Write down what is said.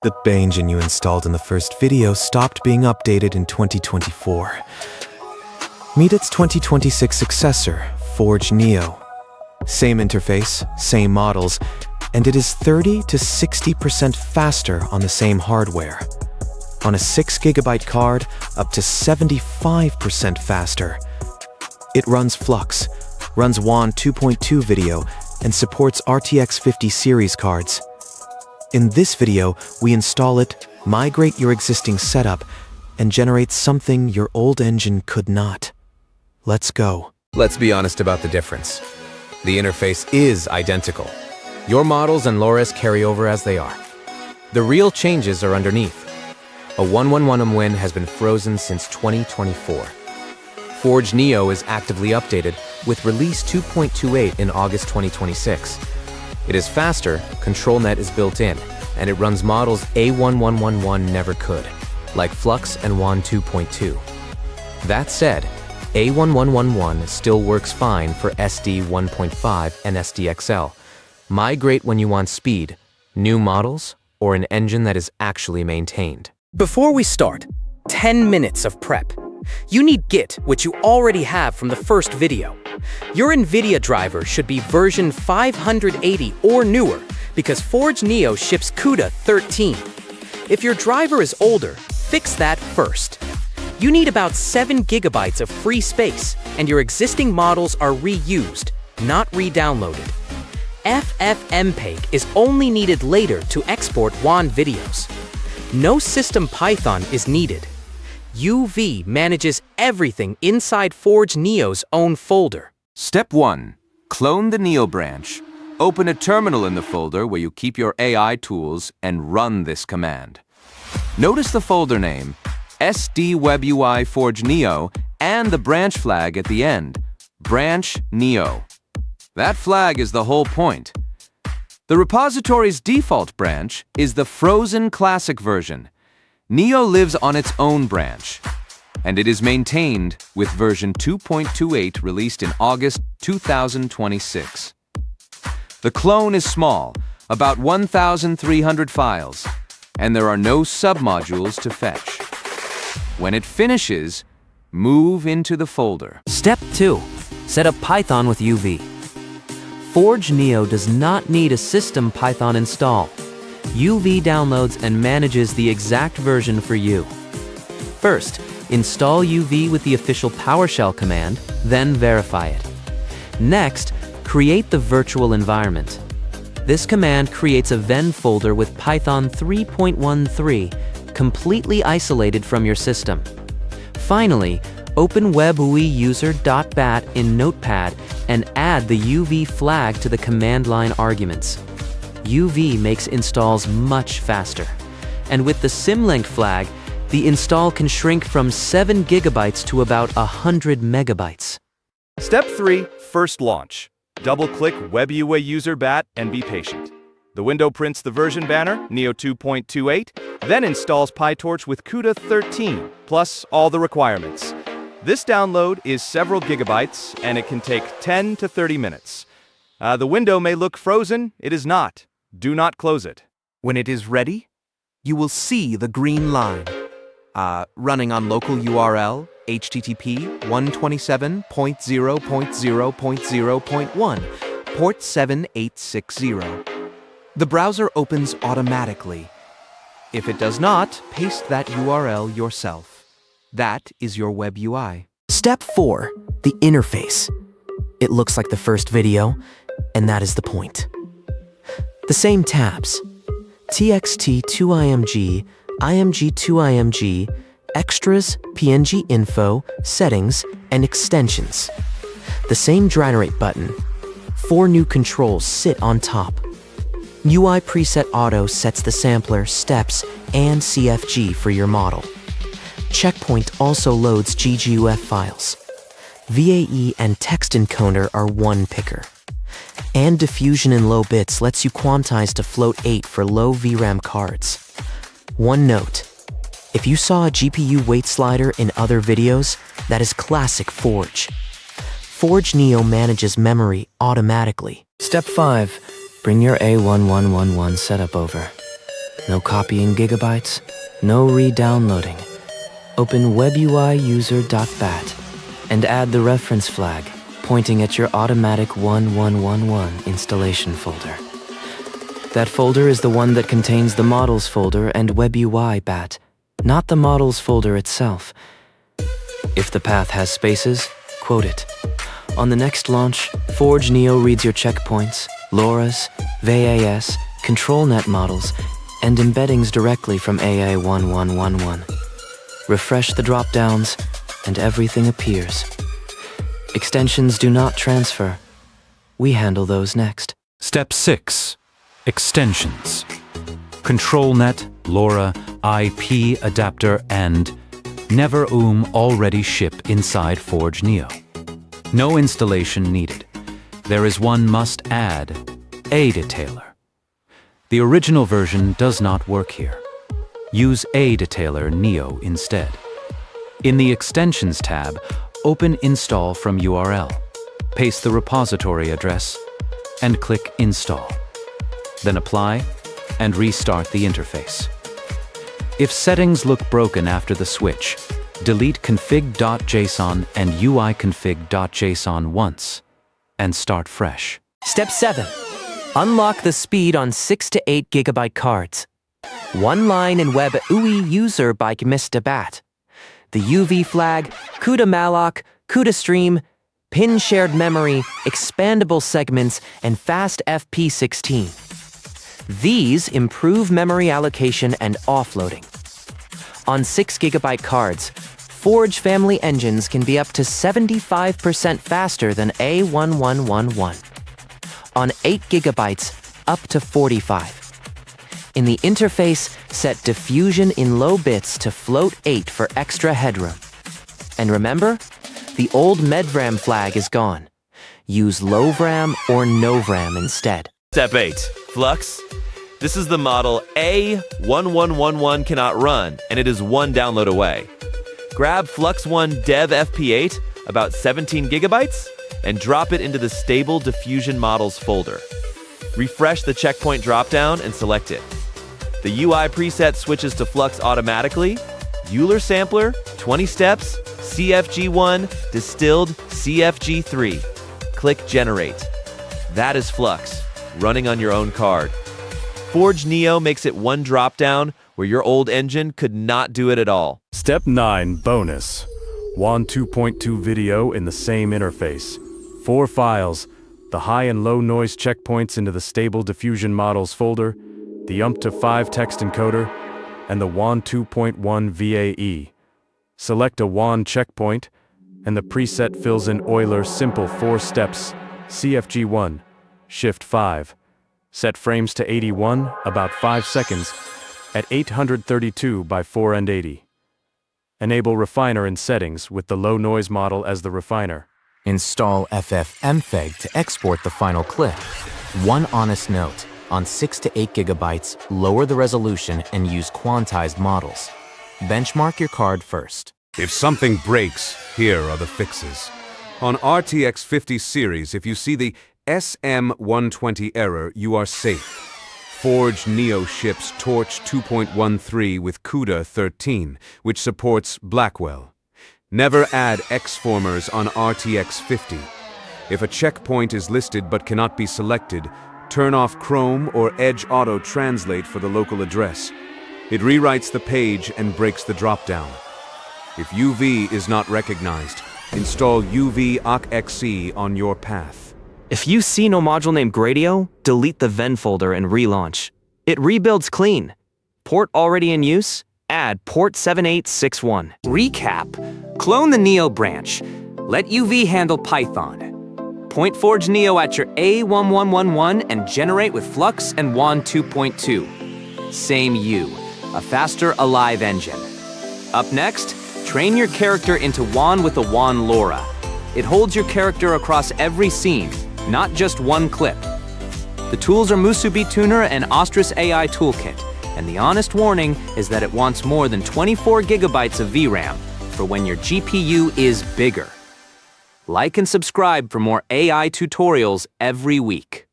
The BAE engine you installed in the first video stopped being updated in 2024. Meet its 2026 successor, Forge Neo. Same interface, same models, and it is 30 to 60% faster on the same hardware. On a 6GB card, up to 75% faster. It runs Flux, runs WAN 2.2 video, and supports RTX 50 series cards. In this video, we install it, migrate your existing setup, and generate something your old engine could not. Let's go. Let's be honest about the difference. The interface is identical. Your models and LoRAs carry over as they are. The real changes are underneath. A1111 has been frozen since 2024. Forge Neo is actively updated with release 2.28 in August 2026. It is faster, ControlNet is built in, and it runs models A1111 never could, like Flux and WAN 2.2. That said, A1111 still works fine for SD 1.5 and SDXL. Migrate when you want speed, new models, or an engine that is actually maintained. Before we start, 10 minutes of prep. You need Git, which you already have from the first video. Your NVIDIA driver should be version 580 or newer because Forge Neo ships CUDA 13. If your driver is older, fix that first. You need about 7 GB of free space, and your existing models are reused, not re-downloaded. FFmpeg is only needed later to export WAN videos. No system Python is needed. UV manages everything inside Forge Neo's own folder. Step 1. Clone the Neo branch. Open a terminal in the folder where you keep your AI tools and run this command. Notice the folder name, SD WebUI Forge Neo, and the branch flag at the end, Branch Neo. That flag is the whole point. The repository's default branch is the frozen classic version. Neo lives on its own branch, and it is maintained with version 2.28 released in August 2026. The clone is small, about 1,300 files, and there are no submodules to fetch. When it finishes, move into the folder. Step 2. Set up Python with UV. Forge Neo does not need a system Python install. UV downloads and manages the exact version for you. First, install UV with the official PowerShell command, then verify it. Next, create the virtual environment. This command creates a venv folder with Python 3.13, completely isolated from your system. Finally, open WebUI user.bat in Notepad and add the UV flag to the command line arguments. UV makes installs much faster. And with the symlink flag, the install can shrink from 7 GB to about 100 MB. Step 3. First launch. Double-click WebUI user bat and be patient. The window prints the version banner, Neo 2.28, then installs PyTorch with CUDA 13, plus all the requirements. This download is several gigabytes, and it can take 10 to 30 minutes. The window may look frozen, it is not. Do not close it. When it is ready, you will see the green line. Running on local URL, HTTP 127.0.0.0.1, port 7860. The browser opens automatically. If it does not, paste that URL yourself. That is your web UI. Step 4. The interface. It looks like the first video, and that is the point. The same tabs, TXT2IMG, IMG2IMG, extras, PNG info, settings, and extensions. The same generate button. 4 new controls sit on top. UI preset auto sets the sampler, steps, and CFG for your model. Checkpoint also loads GGUF files. VAE and text encoder are one picker. And diffusion in low bits lets you quantize to float 8 for low VRAM cards. One note, if you saw a GPU weight slider in other videos, that is classic Forge. Forge Neo manages memory automatically. Step 5. Bring your A1111 setup over. No copying gigabytes, no re-downloading. Open WebUI user.bat and add the reference flag pointing at your automatic 1111 installation folder. That folder is the one that contains the models folder and WebUI bat, not the models folder itself. If the path has spaces, quote it. On the next launch, Forge Neo reads your checkpoints, LoRAs, VAEs, ControlNet models, and embeddings directly from A1111. Refresh the drop-downs, and everything appears. Extensions do not transfer. We handle those next. Step 6. Extensions. ControlNet, LoRa, IP adapter, and Never already ship inside Forge Neo. No installation needed. There is one must-add, A detailer. The original version does not work here. Use A detailer Neo instead. In the Extensions tab, open Install from URL. Paste the repository address and click Install. Then apply and restart the interface. If settings look broken after the switch, delete config.json and uiconfig.json once and start fresh. Step 7. Unlock the speed on 6 to 8 gigabyte cards. One line in WebUI user by Mr. Bat. The UV flag, CUDA malloc, CUDA stream, pin shared memory, expandable segments, and fast FP16. These improve memory allocation and offloading. On 6 gigabyte cards, Forge family engines can be up to 75% faster than A1111. On 8 gigabytes, up to 45. In the interface, set diffusion in low bits to float 8 for extra headroom. And remember, the old medvram flag is gone. Use low VRAM or no VRAM instead. Step 8. Flux. This is the model A1111 cannot run, and it is one download away. Grab Flux One Dev FP8, about 17 gigabytes, and drop it into the Stable Diffusion Models folder. Refresh the checkpoint dropdown and select it. The UI preset switches to Flux automatically. Euler sampler, 20 steps, CFG1, distilled CFG3. Click Generate. That is Flux, running on your own card. Forge Neo makes it one dropdown where your old engine could not do it at all. Step 9, bonus. WAN 2.2 video in the same interface. 4 files, the high and low noise checkpoints into the Stable Diffusion Models folder, the UMP-to-5 text encoder, and the WAN 2.1 VAE. Select a WAN checkpoint, and the preset fills in Euler simple 4 steps, CFG1, Shift 5. Set frames to 81, about 5 seconds, at 832 by 480. Enable refiner in settings with the low noise model as the refiner. Install FFmpeg to export the final clip. One honest note, on 6 to 8 gigabytes, lower the resolution and use quantized models. Benchmark your card first. If something breaks, here are the fixes. On RTX 50 series, if you see the SM120 error, you are safe. Forge Neo ships Torch 2.13 with CUDA 13, which supports Blackwell. Never add Xformers on RTX 50. If a checkpoint is listed but cannot be selected, turn off Chrome or Edge Auto Translate for the local address. It rewrites the page and breaks the dropdown. If UV is not recognized, install UV-OCXE on your path. If you see no module named Gradio, delete the venv folder and relaunch. It rebuilds clean. Port already in use? Add port 7861. Recap. Clone the Neo branch. Let UV handle Python. Point Forge Neo at your A1111 and generate with Flux and WAN 2.2. Same U, a faster alive engine. Up next, train your character into WAN with the WAN LoRA. It holds your character across every scene, not just one clip. The tools are Musubi Tuner and Ostris AI Toolkit, and the honest warning is that it wants more than 24 gigabytes of VRAM for when your GPU is bigger. Like and subscribe for more AI tutorials every week.